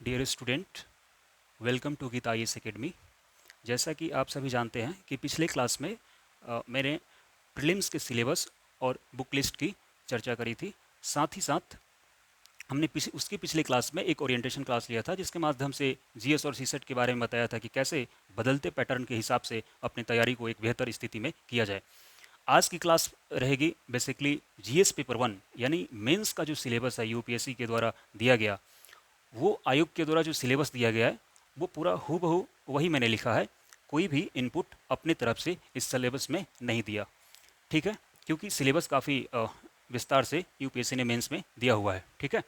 Dear student, welcome to Geeta IAS academy. जैसा कि आप सभी जानते हैं कि पिछले क्लास में मैंने प्रीलिम्स के सिलेबस और बुक लिस्ट की चर्चा करी थी। साथ ही साथ हमने उसके पिछले क्लास में एक ओरिएंटेशन क्लास लिया था, जिसके माध्यम से जीएस और सीसेट के बारे में बताया था कि कैसे बदलते पैटर्न के हिसाब से अपनी तैयारी को एक बेहतर स्थिति में किया जाए। आज की क्लास रहेगी बेसिकली जीएस पेपर वन, यानी मेंस का जो सिलेबस है यूपीएससी के द्वारा दिया गया, वो आयोग के द्वारा जो सिलेबस दिया गया है वो पूरा हूबहू वही मैंने लिखा है। कोई भी इनपुट अपनी तरफ से इस सिलेबस में नहीं दिया, ठीक है, क्योंकि सिलेबस काफ़ी विस्तार से यूपीएससी ने मेंस में दिया हुआ है। ठीक है,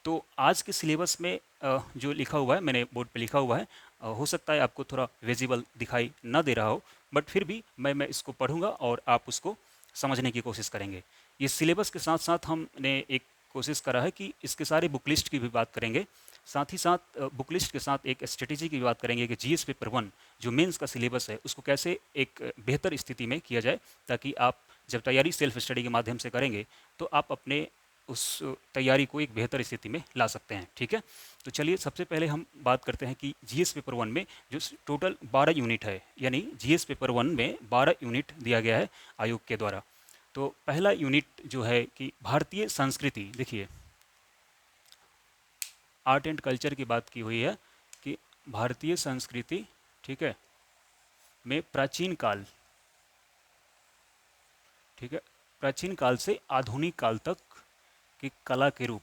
तो आज के सिलेबस में जो लिखा हुआ है, मैंने बोर्ड पे लिखा हुआ है, हो सकता है आपको थोड़ा विजिबल दिखाई ना दे रहा हो, बट फिर भी मैं इसको पढ़ूंगा और आप उसको समझने की कोशिश करेंगे। ये सिलेबस के साथ साथ हमने एक कोशिश करा है कि इसके सारे बुक लिस्ट की भी बात करेंगे। साथ ही साथ बुक लिस्ट के साथ एक स्ट्रेटेजी की बात करेंगे कि जीएस पेपर वन जो मेंस का सिलेबस है उसको कैसे एक बेहतर स्थिति में किया जाए, ताकि आप जब तैयारी सेल्फ स्टडी के माध्यम से करेंगे तो आप अपने उस तैयारी को एक बेहतर स्थिति में ला सकते हैं। ठीक है, तो चलिए सबसे पहले हम बात करते हैं कि जीएस पेपर वन में जो टोटल 12 यूनिट है, यानी जीएस पेपर वन में 12 यूनिट दिया गया है आयोग के द्वारा। तो पहला यूनिट जो है कि भारतीय संस्कृति, देखिए आर्ट एंड कल्चर की बात की हुई है कि भारतीय संस्कृति, ठीक है, में प्राचीन काल, ठीक है, प्राचीन काल से आधुनिक काल तक की कला के रूप।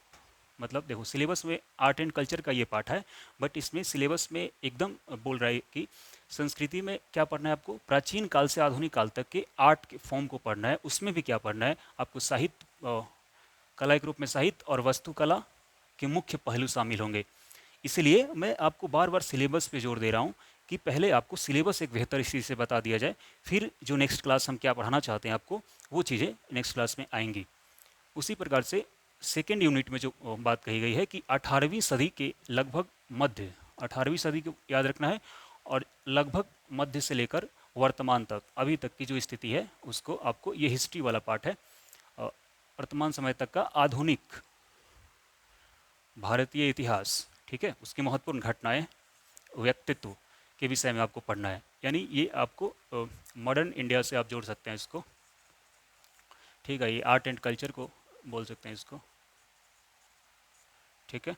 मतलब देखो सिलेबस में आर्ट एंड कल्चर का ये पार्ट है, बट इसमें सिलेबस में एकदम बोल रहा है कि संस्कृति में क्या पढ़ना है आपको, प्राचीन काल से आधुनिक काल तक के आर्ट के फॉर्म को पढ़ना है। उसमें भी क्या पढ़ना है आपको, साहित्य, कला के रूप में साहित्य और वास्तुकला के मुख्य पहलू शामिल होंगे। इसलिए मैं आपको बार बार सिलेबस पे जोर दे रहा हूँ कि पहले आपको सिलेबस एक बेहतर स्थिति से बता दिया जाए, फिर जो नेक्स्ट क्लास हम क्या पढ़ाना चाहते हैं आपको वो चीज़ें नेक्स्ट क्लास में आएंगी। उसी प्रकार से सेकेंड यूनिट में जो बात कही गई है कि 18वीं सदी के लगभग मध्य, 18वीं सदी को याद रखना है, और लगभग मध्य से लेकर वर्तमान तक अभी तक की जो स्थिति है उसको आपको, ये हिस्ट्री वाला पार्ट है, वर्तमान समय तक का आधुनिक भारतीय इतिहास, ठीक है, उसकी महत्वपूर्ण घटनाएं, व्यक्तित्व के विषय में आपको पढ़ना है। यानी ये आपको मॉडर्न इंडिया से आप जोड़ सकते हैं इसको, ठीक है, ये आर्ट एंड कल्चर को बोल सकते हैं इसको, ठीक है।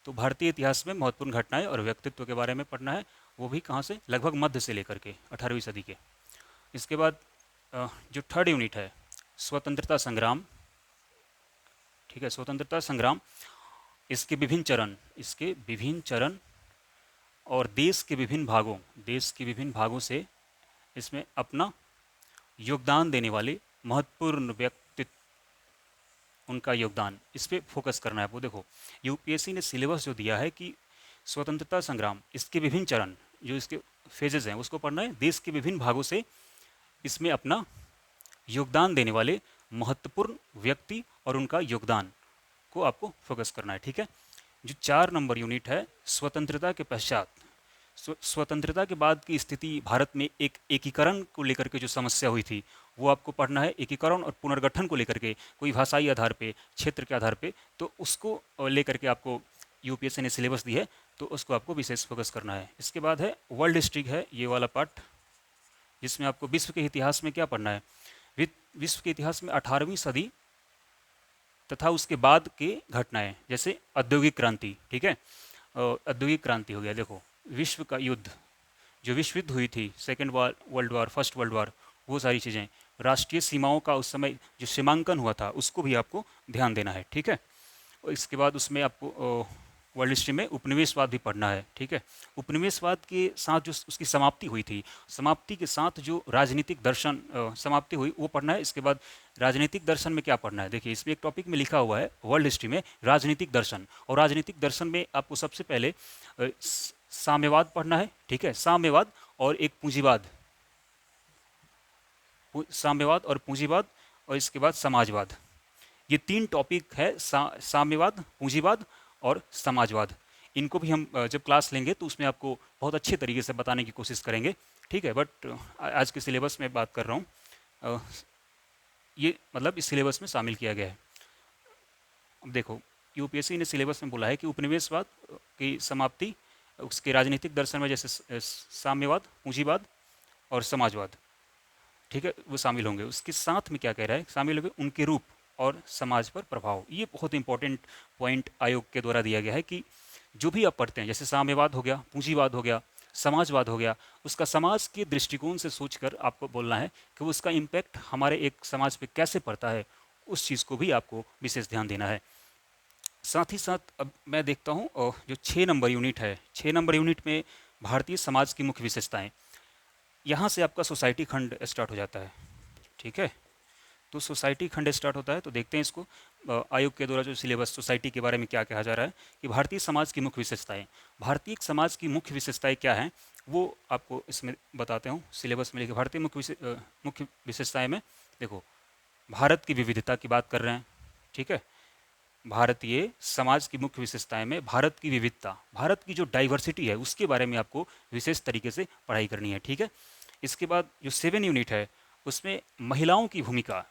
तो भारतीय इतिहास में महत्वपूर्ण घटनाएं और व्यक्तित्व के बारे में पढ़ना है, वो भी कहाँ से, लगभग मध्य से लेकर के 18वीं सदी के। इसके बाद जो थर्ड यूनिट है स्वतंत्रता संग्राम, ठीक है, स्वतंत्रता संग्राम, इसके विभिन्न चरण, इसके विभिन्न चरण और देश के विभिन्न भागों, देश के विभिन्न भागों से इसमें अपना योगदान देने वाले महत्वपूर्ण व्यक्तित्व, उनका योगदान, इस पर फोकस करना है आपको। देखो यूपीएससी ने सिलेबस जो दिया है कि स्वतंत्रता संग्राम, इसके विभिन्न चरण, जो इसके फेजेस हैं उसको पढ़ना है। देश के विभिन्न भागों से इसमें अपना योगदान देने वाले महत्वपूर्ण व्यक्ति और उनका योगदान को आपको फोकस करना है। ठीक है, जो 4 नंबर यूनिट है स्वतंत्रता के पश्चात, स्वतंत्रता के बाद की स्थिति भारत में एक एकीकरण को लेकर के जो समस्या हुई थी वो आपको पढ़ना है। एकीकरण और पुनर्गठन को लेकर के, कोई भाषाई आधार पे, क्षेत्र के आधार पे, तो उसको लेकर के आपको यूपीएससी ने सिलेबस दी है, तो उसको आपको विशेष फोकस करना है। इसके बाद है वर्ल्ड हिस्ट्री, है ये वाला पार्ट, जिसमें आपको विश्व के इतिहास में क्या पढ़ना है, विश्व के इतिहास में 18वीं सदी तथा उसके बाद के घटनाएं, जैसे औद्योगिक क्रांति, ठीक है, औद्योगिक क्रांति हो गया, देखो विश्व का युद्ध, जो विश्व युद्ध हुई थी, second world war, first world war, वो सारी चीज़ें, राष्ट्रीय सीमाओं का उस समय जो सीमांकन हुआ था उसको भी आपको ध्यान देना है। ठीक है, और इसके बाद उसमें आपको वर्ल्ड हिस्ट्री में उपनिवेशवाद भी पढ़ना है। ठीक है, उपनिवेशवाद के साथ जो उसकी समाप्ति हुई थी, समाप्ति के साथ जो राजनीतिक दर्शन समाप्ति हुई वो पढ़ना है। इसके बाद राजनीतिक दर्शन में क्या पढ़ना है, देखिए इसमें एक टॉपिक में लिखा हुआ है वर्ल्ड हिस्ट्री में राजनीतिक दर्शन, और राजनीतिक दर्शन में आपको सबसे पहले साम्यवाद पढ़ना है। ठीक है, साम्यवाद और एक पूंजीवाद, साम्यवाद और पूंजीवाद, और इसके बाद समाजवाद, ये 3 टॉपिक है, साम्यवाद, पूंजीवाद और समाजवाद। इनको भी हम जब क्लास लेंगे तो उसमें आपको बहुत अच्छे तरीके से बताने की कोशिश करेंगे। ठीक है, बट आज के सिलेबस में बात कर रहा हूँ, ये मतलब इस सिलेबस में शामिल किया गया है। अब देखो यूपीएससी ने सिलेबस में बोला है कि उपनिवेशवाद की समाप्ति उसके राजनीतिक दर्शन में जैसे साम्यवाद, पूंजीवाद और समाजवाद, ठीक है, वो शामिल होंगे। उसके साथ में क्या कह रहा है, शामिल होंगे उनके रूप और समाज पर प्रभाव। ये बहुत इंपॉर्टेंट पॉइंट आयोग के द्वारा दिया गया है कि जो भी आप पढ़ते हैं, जैसे साम्यवाद हो गया, पूंजीवाद हो गया, समाजवाद हो गया, उसका समाज के दृष्टिकोण से सोचकर आपको बोलना है कि उसका इम्पैक्ट हमारे एक समाज पे कैसे पड़ता है, उस चीज़ को भी आपको विशेष ध्यान देना है। साथ ही साथ अब मैं देखता हूँ जो 6 नंबर यूनिट है, 6 नंबर यूनिट में भारतीय समाज की मुख्य विशेषताएं, यहाँ से आपका सोसाइटी खंड स्टार्ट हो जाता है, ठीक है। तो सोसाइटी खंड स्टार्ट होता है, तो देखते हैं इसको। आयोग के द्वारा जो सिलेबस सोसाइटी के बारे में क्या कहा जा रहा है कि भारतीय समाज की मुख्य विशेषताएं, भारतीय समाज की मुख्य विशेषताएं क्या हैं वो आपको इसमें बताते हूँ। सिलेबस में लिखे भारतीय मुख्य विशेषताएं में देखो, भारत की विविधता की बात कर रहे हैं, ठीक है। भारतीय समाज की मुख्य विशेषताएं में भारत की विविधता, भारत की जो डाइवर्सिटी है उसके बारे में आपको विशेष तरीके से पढ़ाई करनी है, ठीक है। इसके बाद जो 7 यूनिट है उसमें महिलाओं की भूमिका,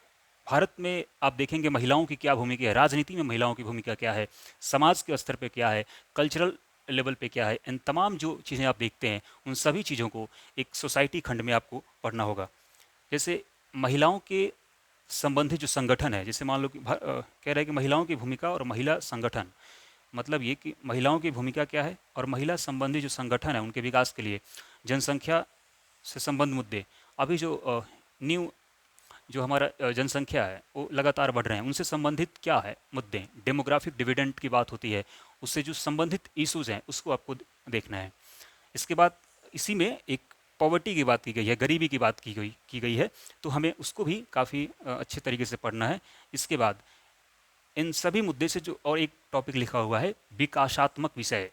भारत में आप देखेंगे महिलाओं की क्या भूमिका है, राजनीति में महिलाओं की भूमिका क्या है, समाज के स्तर पे क्या है, कल्चरल लेवल पे क्या है, इन तमाम जो चीज़ें आप देखते हैं उन सभी चीज़ों को एक सोसाइटी खंड में आपको पढ़ना होगा। जैसे महिलाओं के संबंधित जो संगठन है, जैसे मान लो कि कह रहा है कि महिलाओं की भूमिका और महिला संगठन, मतलब ये कि महिलाओं की भूमिका क्या है और महिला संबंधी जो संगठन है उनके विकास के लिए जनसंख्या से संबंध मुद्दे, अभी जो न्यू जो हमारा जनसंख्या है वो लगातार बढ़ रहे हैं, उनसे संबंधित क्या है मुद्दे, डेमोग्राफिक डिविडेंड की बात होती है, उससे जो संबंधित इश्यूज हैं उसको आपको देखना है। इसके बाद इसी में एक पॉवर्टी की बात की गई है, गरीबी की बात की गई है, तो हमें उसको भी काफ़ी अच्छे तरीके से पढ़ना है। इसके बाद इन सभी मुद्दे से जो और एक टॉपिक लिखा हुआ है विकासात्मक विषय,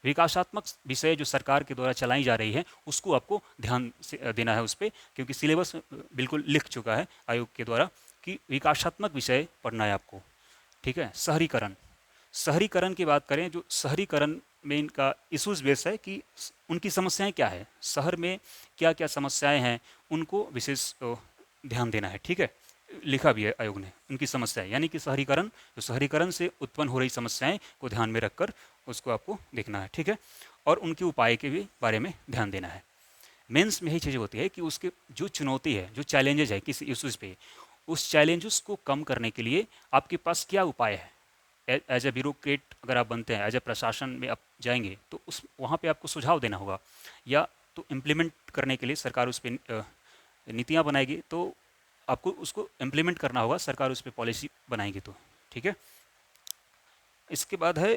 विकासात्मक विषय जो सरकार के द्वारा चलाई जा रही है उसको आपको ध्यान से देना है उस पर, क्योंकि सिलेबस बिल्कुल लिख चुका है आयोग के द्वारा कि विकासात्मक विषय पढ़ना है आपको, ठीक है। शहरीकरण, शहरीकरण की बात करें, जो शहरीकरण में इनका इशूज़ बेस है कि उनकी समस्याएं क्या है, शहर में क्या क्या समस्याएं हैं उनको विशेष ध्यान देना है, ठीक है। लिखा भी है आयोग ने उनकी समस्याएं, यानी कि शहरीकरण, जो शहरीकरण से उत्पन्न हो रही समस्याएं को ध्यान में रखकर उसको आपको देखना है, ठीक है। और उनके उपाय के भी बारे में ध्यान देना है। मेंस में यही चीज़ होती है कि उसके जो चुनौती है, जो चैलेंजेस है किसी इशूज़ पे, उस चैलेंजेस को कम करने के लिए आपके पास क्या उपाय है। एज ए ब्यूरोक्रेट अगर आप बनते हैं, एज ए प्रशासन में आप जाएंगे तो उस वहाँ पे आपको सुझाव देना होगा, या तो इम्प्लीमेंट करने के लिए सरकार उस पर नीतियाँ बनाएगी, तो आपको उसको इम्प्लीमेंट करना होगा, सरकार उस पर पॉलिसी बनाएगी, तो ठीक है। इसके बाद है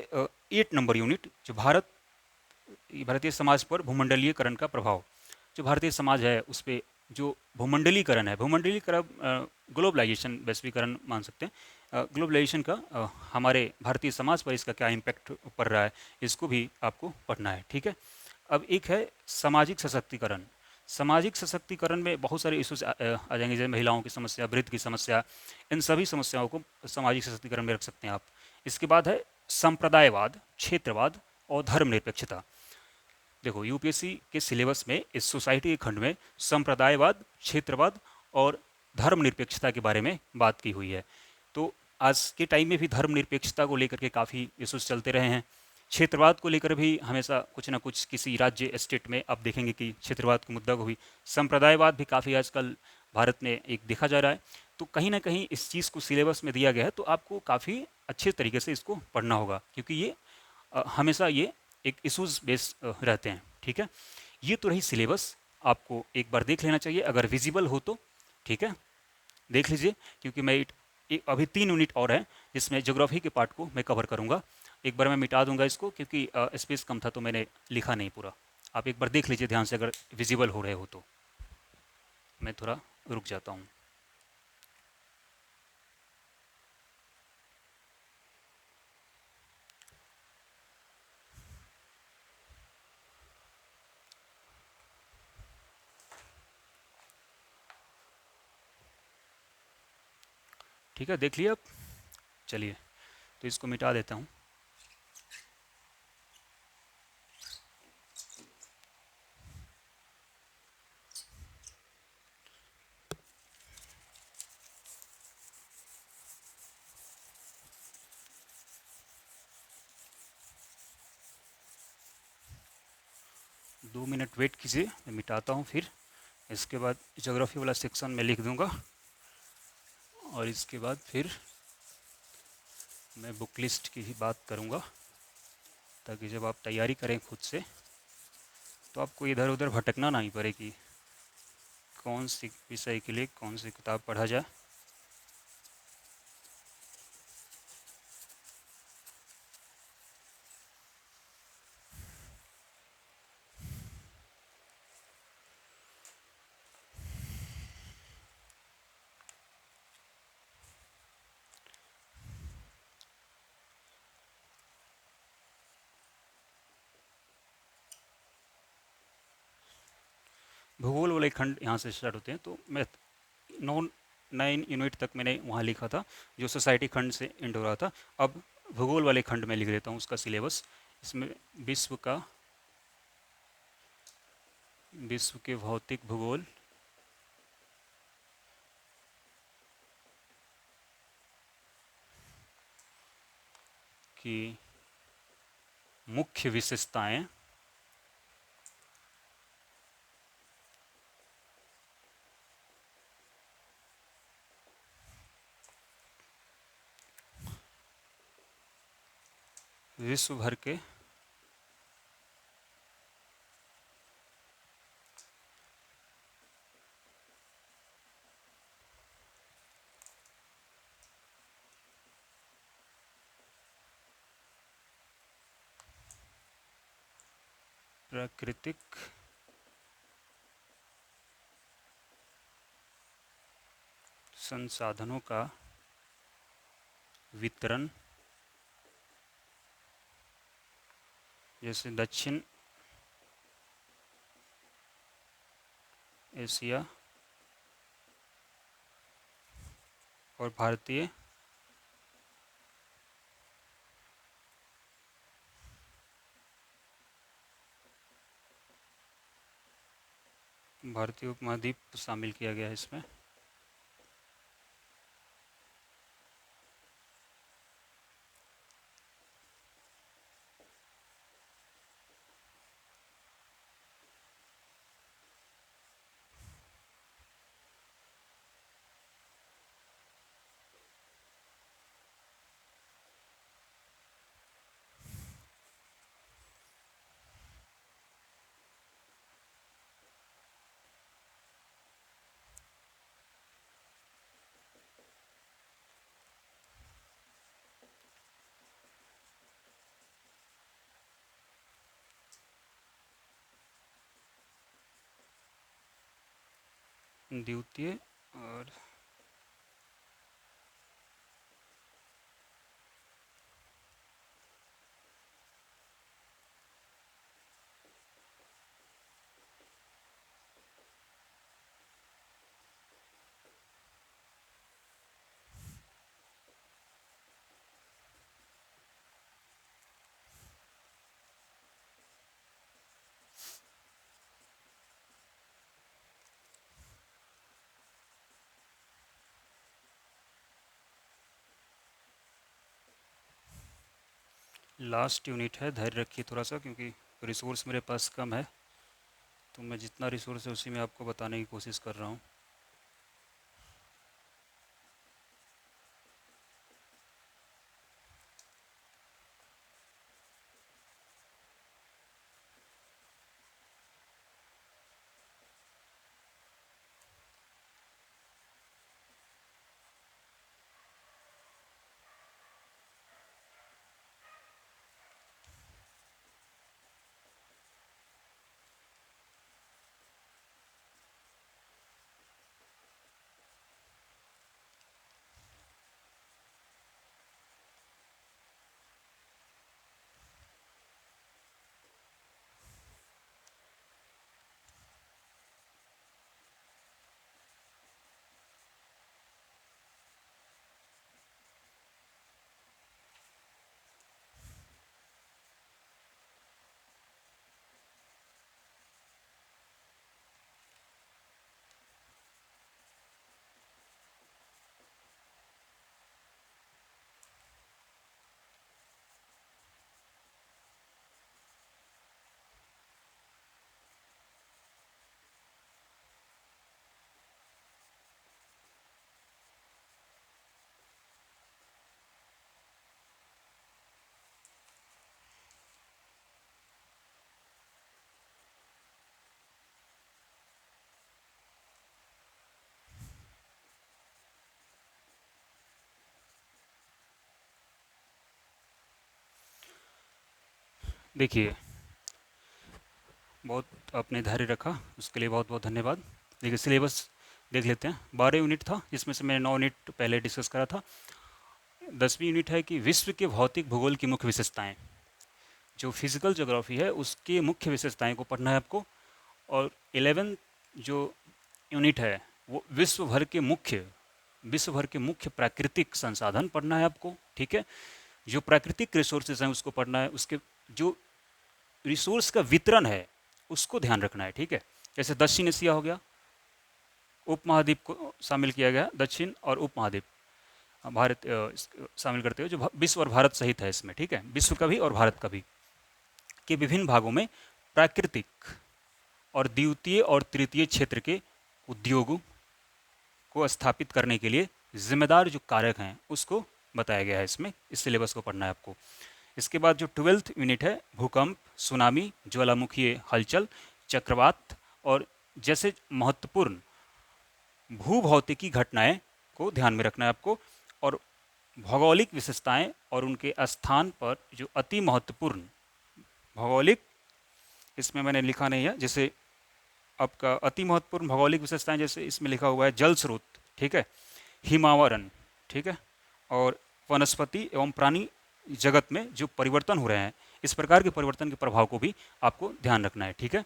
8 नंबर यूनिट, जो भारतीय समाज पर भूमंडलीयकरण का प्रभाव। जो भारतीय समाज है उस पर जो भूमंडलीकरण है, भूमंडलीकरण ग्लोबलाइजेशन, वैश्वीकरण मान सकते हैं, ग्लोबलाइजेशन का हमारे भारतीय समाज पर इसका क्या इम्पैक्ट पड़ रहा है, इसको भी आपको पढ़ना है, ठीक है। अब एक है सामाजिक सशक्तिकरण। सामाजिक सशक्तिकरण में बहुत सारे इश्यूज आ जाएंगे, जैसे महिलाओं की समस्या, वृद्ध की समस्या, इन सभी समस्याओं को सामाजिक सशक्तिकरण में रख सकते हैं आप। इसके बाद है संप्रदायवाद, क्षेत्रवाद और धर्मनिरपेक्षता। देखो, यूपीएससी के सिलेबस में इस सोसाइटी के खंड में संप्रदायवाद, क्षेत्रवाद और धर्मनिरपेक्षता के बारे में बात की हुई है। तो आज के टाइम में भी धर्मनिरपेक्षता को लेकर के काफ़ी इश्यूज चलते रहे हैं। क्षेत्रवाद को लेकर भी हमेशा कुछ ना कुछ किसी राज्य स्टेट में आप देखेंगे कि क्षेत्रवाद का मुद्दा को भी, संप्रदायवाद भी काफ़ी आजकल भारत में एक देखा जा रहा है। तो कहीं ना कहीं इस चीज़ को सिलेबस में दिया गया है, तो आपको काफ़ी अच्छे तरीके से इसको पढ़ना होगा, क्योंकि ये हमेशा ये एक इशूज़ बेस रहते हैं, ठीक है। ये तो रही सिलेबस, आपको एक बार देख लेना चाहिए अगर विजिबल हो तो, ठीक है, देख लीजिए। क्योंकि मैं अभी 3 यूनिट और हैं जिसमें ज्योग्राफी के पार्ट को मैं कवर करूँगा। एक बार मैं मिटा दूंगा इसको, क्योंकि स्पेस कम था तो मैंने लिखा नहीं पूरा। आप एक बार देख लीजिए ध्यान से, अगर विजिबल हो रहे हो तो। मैं थोड़ा रुक जाता हूँ। ठीक है, देख लिया आप। चलिए, तो इसको मिटा देता हूँ। 2 मिनट वेट कीजिए, मैं मिटाता हूँ फिर। इसके बाद ज्योग्राफी वाला सेक्शन में लिख दूँगा और इसके बाद फिर मैं बुक लिस्ट की ही बात करूँगा, ताकि जब आप तैयारी करें खुद से तो आपको इधर उधर भटकना नहीं पड़े कि कौन सी विषय के लिए कौन सी किताब पढ़ा जाए। भूगोल वाले खंड यहाँ से स्टार्ट होते हैं, तो मैं 9 यूनिट तक मैंने वहाँ लिखा था, जो सोसाइटी खंड से एंड हो रहा था। अब भूगोल वाले खंड में लिख देता हूँ उसका सिलेबस। इसमें विश्व का विश्व के भौतिक भूगोल की मुख्य विशेषताएं, विश्व भर के प्राकृतिक संसाधनों का वितरण, जैसे दक्षिण एशिया और भारतीय उपमहाद्वीप शामिल किया गया है इसमें। द्वितीय और लास्ट यूनिट है, धैर्य रखिए थोड़ा सा, क्योंकि रिसोर्स मेरे पास कम है, तो मैं जितना रिसोर्स है उसी में आपको बताने की कोशिश कर रहा हूँ। देखिए, बहुत आपने धैर्य रखा, उसके लिए बहुत बहुत धन्यवाद। देखिए, सिलेबस देख लेते हैं। 12 यूनिट था, जिसमें से मैंने 9 यूनिट पहले डिस्कस करा था। 10वीं यूनिट है कि विश्व के भौतिक भूगोल की मुख्य विशेषताएं। जो फिजिकल ज्योग्राफी है उसकी मुख्य विशेषताएं को पढ़ना है आपको। और 11 जो यूनिट है वो विश्व भर के मुख्य प्राकृतिक संसाधन पढ़ना है आपको, ठीक है। जो प्राकृतिक रिसोर्सेज हैं उसको पढ़ना है, उसके जो रिसोर्स का वितरण है उसको ध्यान रखना है, ठीक है। जैसे दक्षिण एशिया हो गया, उपमहाद्वीप को शामिल किया गया, दक्षिण और उपमहाद्वीप भारत शामिल करते हुए, जो विश्व और भारत सहित है इसमें, ठीक है, विश्व का भी और भारत का भी, के विभिन्न भागों में प्राकृतिक और द्वितीय और तृतीय क्षेत्र के उद्योगों को स्थापित करने के लिए जिम्मेदार जो कारक हैं उसको बताया गया है इसमें। इस सिलेबस को पढ़ना है आपको। इसके बाद जो 12th यूनिट है, भूकंप, सुनामी, ज्वालामुखीय हलचल, चक्रवात और जैसे महत्वपूर्ण भूभौतिकी घटनाएं को ध्यान में रखना है आपको। और भौगोलिक विशेषताएं और उनके स्थान पर जो अति महत्वपूर्ण भौगोलिक, इसमें मैंने लिखा नहीं है, जैसे आपका अति महत्वपूर्ण भौगोलिक विशेषताएं, जैसे इसमें लिखा हुआ है जल स्रोत, ठीक है, हिमावरण, ठीक है, और वनस्पति एवं प्राणी जगत में जो परिवर्तन हो रहे हैं, इस प्रकार के परिवर्तन के प्रभाव को भी आपको ध्यान रखना है, ठीक है।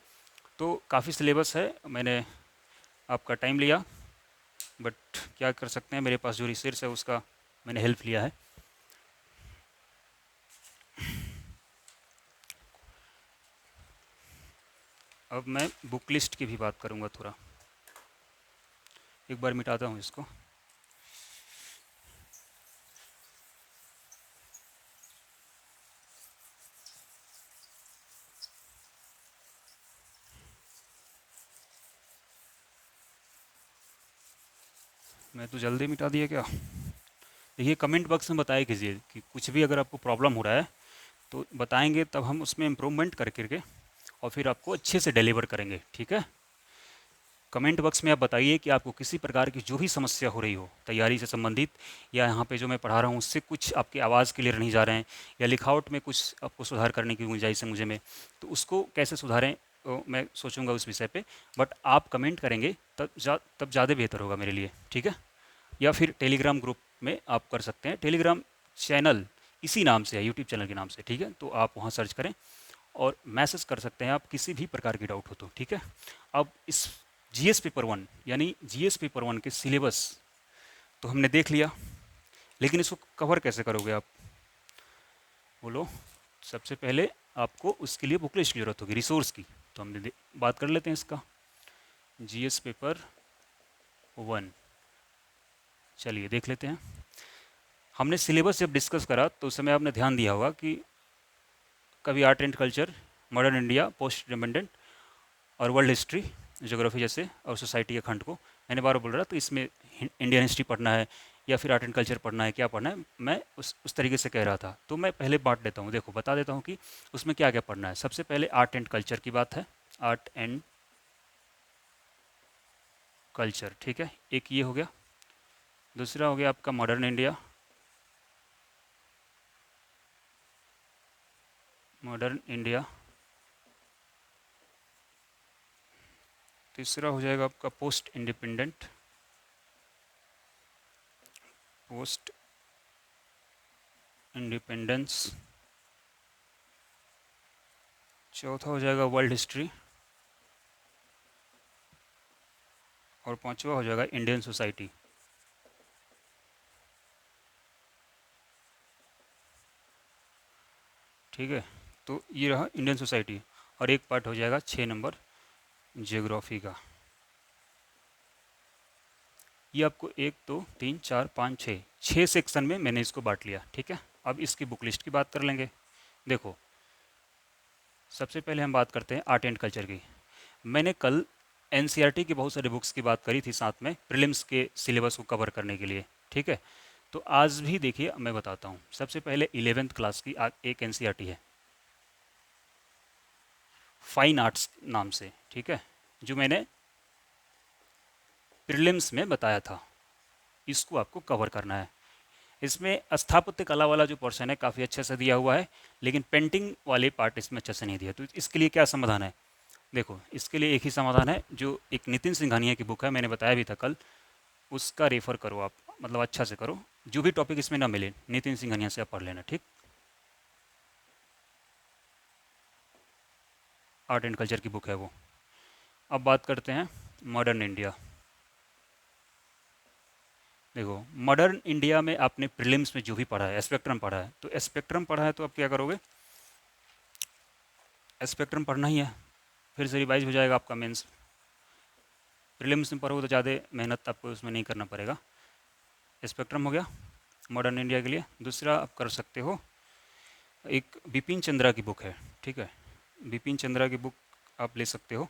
तो काफ़ी सिलेबस है, मैंने आपका टाइम लिया, बट क्या कर सकते हैं, मेरे पास जो रिसर्च है उसका मैंने हेल्प लिया है। अब मैं बुक लिस्ट की भी बात करूंगा थोड़ा। एक बार मिटाता हूँ इसको। मैं तो जल्दी मिटा दिया क्या। देखिए, कमेंट बॉक्स में बताया कीजिए कि कुछ भी अगर आपको प्रॉब्लम हो रहा है तो बताएंगे, तब हम उसमें इम्प्रूवमेंट कर करके और फिर आपको अच्छे से डिलीवर करेंगे, ठीक है। कमेंट बॉक्स में आप बताइए कि आपको किसी प्रकार की जो भी समस्या हो रही हो तैयारी से संबंधित, या यहाँ पे जो मैं पढ़ा रहा हूँ उससे कुछ आपकी आवाज़ क्लियर नहीं जा रहे हैं, या लिखावट में कुछ आपको सुधार करने की गुंजाइश है मुझे में, तो उसको कैसे सुधारें, तो मैं सोचूंगा उस विषय पे। बट आप कमेंट करेंगे तब ज़्यादा बेहतर होगा मेरे लिए, ठीक है। या फिर टेलीग्राम ग्रुप में आप कर सकते हैं, टेलीग्राम चैनल इसी नाम से है, यूट्यूब चैनल के नाम से, ठीक है। तो आप वहाँ सर्च करें और मैसेज कर सकते हैं आप किसी भी प्रकार की डाउट हो तो, ठीक है। अब इस जीएस पेपर 1 यानी जीएस पेपर 1 के सिलेबस तो हमने देख लिया, लेकिन इसको कवर कैसे करोगे आप, बोलो। सबसे पहले आपको उसके लिए बुक लिस्ट की ज़रूरत होगी, रिसोर्स की। तो हमने बात कर लेते हैं इसका, जीएस पेपर 1, चलिए देख लेते हैं। हमने सिलेबस जब डिस्कस करा तो उस समय आपने ध्यान दिया होगा कि कभी art and culture, modern India, post independent और वर्ल्ड हिस्ट्री, ज्योग्राफी जैसे, और सोसाइटी के खंड को मैंने बार बोल रहा, तो इसमें इंडियन हिस्ट्री पढ़ना है या फिर आर्ट एंड कल्चर पढ़ना है, क्या पढ़ना है, मैं उस तरीके से कह रहा था। तो मैं पहले बांट देता हूँ, देखो बता देता हूँ कि उसमें क्या क्या पढ़ना है। सबसे पहले आर्ट एंड कल्चर की बात है, आर्ट एंड कल्चर, ठीक है, एक ये हो गया। दूसरा हो गया आपका मॉडर्न इंडिया, मॉडर्न इंडिया। तीसरा हो जाएगा आपका पोस्ट इंडिपेंडेंट, पोस्ट इंडिपेंडेंस। चौथा हो जाएगा वर्ल्ड हिस्ट्री, और पांचवा हो जाएगा इंडियन सोसाइटी। ठीक है, तो ये रहा इंडियन सोसाइटी। और एक पार्ट हो जाएगा 6 नंबर जियोग्राफी का। ये आपको 1 2 3 4 5 6 छः सेक्शन में मैंने इसको बांट लिया, ठीक है। अब इसकी बुक लिस्ट की बात कर लेंगे। देखो, सबसे पहले हम बात करते हैं आर्ट एंड कल्चर की। मैंने कल एनसीईआरटी की बहुत सारी बुक्स की बात करी थी साथ में, प्रीलिम्स के सिलेबस को कवर करने के लिए, ठीक है। तो आज भी देखिए मैं बताता हूँ। सबसे पहले 11th क्लास की एक एनसीईआरटी है, फाइन आर्ट्स नाम से, ठीक है, जो मैंने प्रीलिम्स में बताया था, इसको आपको कवर करना है। इसमें स्थापत्य कला वाला जो पोर्शन है काफ़ी अच्छे से दिया हुआ है, लेकिन पेंटिंग वाले पार्ट इसमें अच्छे से नहीं दिया। तो इसके लिए क्या समाधान है? देखो, इसके लिए एक ही समाधान है, जो एक नितिन सिंघानिया की बुक है, मैंने बताया भी था कल, उसका रेफर करो आप, मतलब अच्छा से करो। जो भी टॉपिक इसमें ना मिले, नितिन सिंघानिया से आप पढ़ लेना, ठीक। आर्ट एंड कल्चर की बुक है वो। अब बात करते हैं मॉडर्न इंडिया। देखो, मॉडर्न इंडिया में आपने प्रीलिम्स में जो भी पढ़ा है, स्पेक्ट्रम पढ़ा है, तो स्पेक्ट्रम पढ़ा है तो आप क्या करोगे? स्पेक्ट्रम पढ़ना ही है, फिर से रिवाइज हो जाएगा आपका मेंस। प्रीलिम्स में पढ़ोगे तो ज़्यादा मेहनत आपको उसमें नहीं करना पड़ेगा। स्पेक्ट्रम हो गया मॉडर्न इंडिया के लिए। दूसरा आप कर सकते हो, एक बिपिन चंद्रा की बुक है, ठीक है, बिपिन चंद्रा की बुक आप ले सकते हो।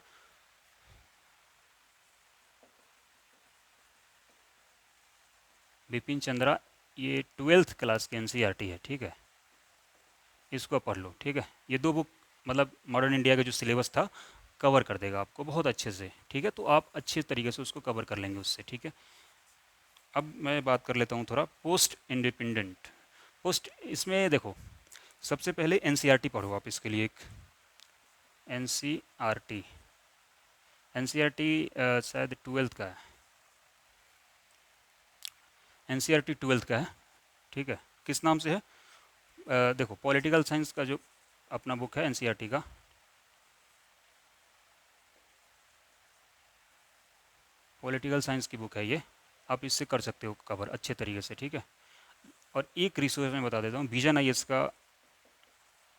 बिपिन चंद्रा, ये 12th क्लास की एनसीईआरटी है, ठीक है, इसको आप पढ़ लो, ठीक है। ये दो बुक मतलब मॉडर्न इंडिया का जो सिलेबस था कवर कर देगा आपको बहुत अच्छे से, ठीक है। तो आप अच्छे तरीके से उसको कवर कर लेंगे उससे, ठीक है। अब मैं बात कर लेता हूँ थोड़ा पोस्ट इंडिपेंडेंट। पोस्ट, इसमें देखो, सबसे पहले एनसीईआरटी पढ़ो आप, इसके लिए एक एनसीईआरटी। एनसीईआरटी शायद 12th का है, एनसीईआरटी 12th का है, ठीक है। किस नाम से है? देखो, पॉलिटिकल साइंस का जो अपना बुक है एनसीईआरटी का, पॉलिटिकल साइंस की बुक है ये, आप इससे कर सकते हो कवर अच्छे तरीके से, ठीक है। और एक रिसोर्स मैं बता देता हूँ, विजन आईएएस का,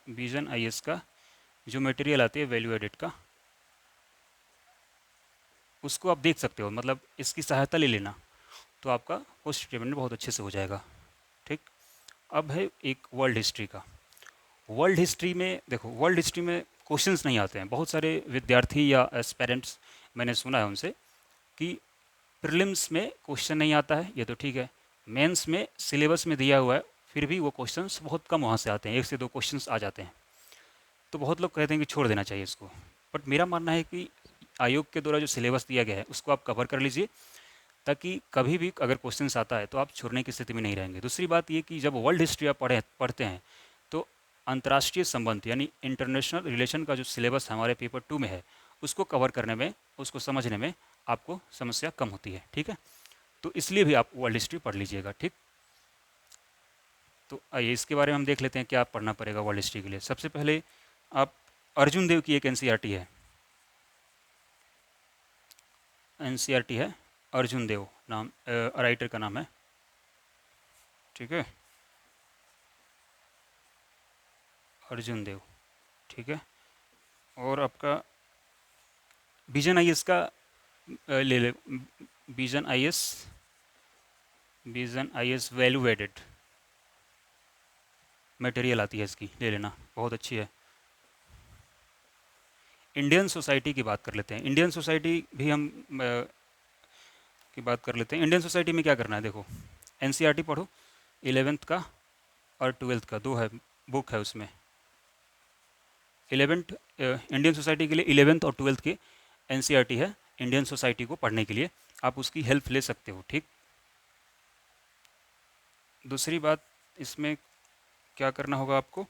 विजन आईएएस का जो मटेरियल आती है वैल्यू एडिट का, उसको आप देख सकते हो, मतलब इसकी सहायता ले लेना, तो आपका पोस्ट स्टेटमेंट बहुत अच्छे से हो जाएगा, ठीक। अब है एक वर्ल्ड हिस्ट्री का। वर्ल्ड हिस्ट्री में देखो, वर्ल्ड हिस्ट्री में क्वेश्चंस नहीं आते हैं। बहुत सारे विद्यार्थी या एस्पेरेंट्स, मैंने सुना है उनसे कि प्रीलिम्स में क्वेश्चन नहीं आता है, ये तो ठीक है, मेंस में सिलेबस में दिया हुआ है, फिर भी वो क्वेश्चंस बहुत कम वहाँ से आते हैं, एक से दो क्वेश्चंस आ जाते हैं। तो बहुत लोग कहते हैं कि छोड़ देना चाहिए इसको, बट मेरा मानना है कि आयोग के द्वारा जो सिलेबस दिया गया है उसको आप कवर कर लीजिए, ताकि कभी भी अगर क्वेश्चंस आता है तो आप छोड़ने की स्थिति में नहीं रहेंगे। दूसरी बात ये कि जब वर्ल्ड हिस्ट्री आप पढ़ते हैं तो अंतर्राष्ट्रीय संबंध यानी इंटरनेशनल रिलेशन का जो सिलेबस हमारे पेपर 2 में है, उसको कवर करने में, उसको समझने में आपको समस्या कम होती है, ठीक है। तो इसलिए भी आप वर्ल्ड हिस्ट्री पढ़ लीजिएगा, ठीक। तो आइए इसके बारे में हम देख लेते हैं क्या पढ़ना पड़ेगा वर्ल्ड हिस्ट्री के लिए। सबसे पहले आप, अर्जुन देव की एक एनसीईआरटी है, एनसीईआरटी है, अर्जुन देव नाम राइटर का नाम है, ठीक है, अर्जुन देव, ठीक है। और आपका विजन आईएएस का ले ले, Vision IAS, Vision IAS value added material आती है इसकी, ले लेना, बहुत अच्छी है। इंडियन सोसाइटी की बात कर लेते हैं, इंडियन सोसाइटी भी हम की बात कर लेते हैं। इंडियन सोसाइटी में क्या करना है, देखो, एनसीईआरटी पढ़ो 11th का और 12th का, दो है बुक है उसमें। 11th इंडियन सोसाइटी के लिए 11th और 12th के एनसीईआरटी है इंडियन सोसाइटी को पढ़ने के लिए, आप उसकी हेल्प ले सकते हो, ठीक। दूसरी बात, इसमें क्या करना होगा आपको,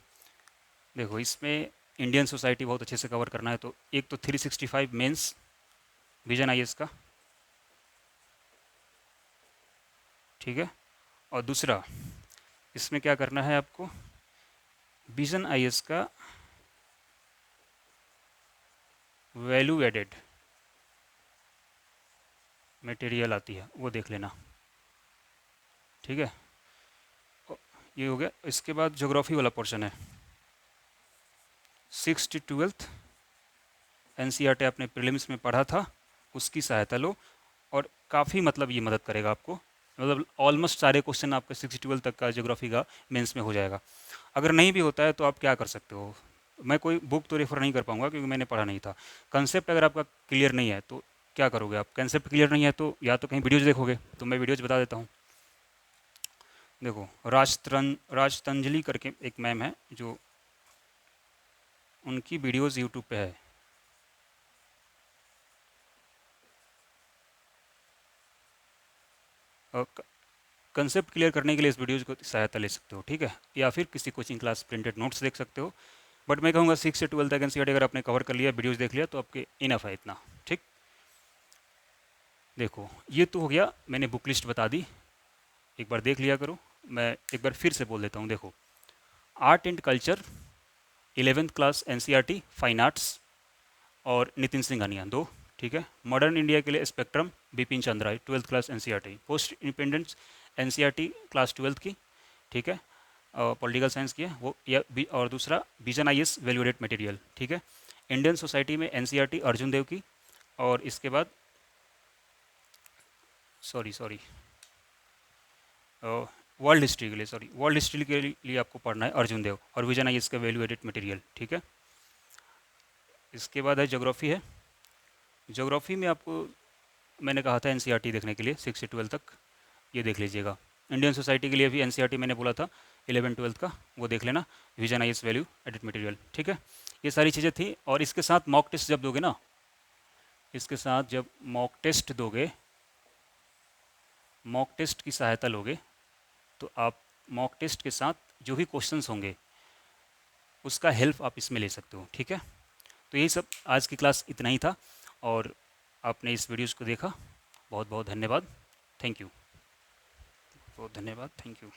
देखो इसमें इंडियन सोसाइटी बहुत अच्छे से कवर करना है, तो एक तो 365 मेंस विजन आईएएस का, ठीक है। और दूसरा इसमें क्या करना है आपको, विजन आईएएस का वैल्यू एडेड मटेरियल आती है, वो देख लेना, ठीक है। ये हो गया। इसके बाद ज्योग्राफी वाला पोर्शन है, 6th to 12th एनसीईआरटी आपने प्रीलिम्स में पढ़ा था, उसकी सहायता लो, और काफ़ी मतलब ये मदद करेगा आपको, मतलब ऑलमोस्ट सारे क्वेश्चन आपका 6 12 तक का ज्योग्राफी का मेंस में हो जाएगा। अगर नहीं भी होता है तो आप क्या कर सकते हो, मैं कोई बुक तो रेफर नहीं कर पाऊंगा क्योंकि मैंने पढ़ा नहीं था। कंसेप्ट अगर आपका क्लियर नहीं है तो क्या करोगे आप, कंसेप्ट क्लियर नहीं है तो या तो कहीं वीडियोज देखोगे, तो मैं वीडियोज बता देता हूँ। देखो, राजतंजलि करके एक मैम है, जो उनकी वीडियोज़ यूट्यूब पे है, कंसेप्ट क्लियर करने के लिए इस वीडियोज़ को सहायता ले सकते हो, ठीक है, या फिर किसी कोचिंग क्लास प्रिंटेड नोट्स देख सकते हो। बट मैं कहूँगा 6 से 12 तक एनसीईआरटी अगर आपने कवर कर लिया, वीडियोज़ देख लिया, तो आपके इनफ है इतना, ठीक। देखो ये तो हो गया, मैंने बुक लिस्ट बता दी, एक बार देख लिया करो। मैं एक बार फिर से बोल देता हूँ। देखो, art and culture 11th class NCERT, fine arts और नितिन सिंघानिया 2, ठीक है। मॉडर्न इंडिया के लिए spectrum Bipin Chandra 12th class NCERT. Post independence NCERT class 12th की, ठीक है, पॉलिटिकल साइंस की है वो, या और दूसरा Vision IAS value added material, ठीक है। इंडियन सोसाइटी में एनसीईआरटी अर्जुन देव की, और इसके बाद सॉरी वर्ल्ड हिस्ट्री के लिए, वर्ल्ड हिस्ट्री के लिए आपको पढ़ना है अर्जुन देव और विजन आईएएस का वैल्यू एडेड मटेरियल, ठीक है। इसके बाद है ज्योग्राफी है। ज्योग्राफी में आपको मैंने कहा था एनसीईआरटी देखने के लिए 6 से 12 तक, ये देख लीजिएगा। इंडियन सोसाइटी के लिए भी एनसीईआरटी मैंने बोला था 11-12 का, वो देख लेना, Vision IAS value added material, ठीक है। ये सारी चीज़ें थी। और इसके साथ मॉक टेस्ट जब दोगे ना, इसके साथ जब मॉक टेस्ट दोगे, मॉक टेस्ट की सहायता लोगे, तो आप मॉक टेस्ट के साथ जो भी क्वेश्चंस होंगे उसका हेल्प आप इसमें ले सकते हो, ठीक है। तो यही सब आज की क्लास इतना ही था, और आपने इस वीडियोज़ को देखा, बहुत बहुत धन्यवाद, थैंक यू, बहुत धन्यवाद, थैंक यू।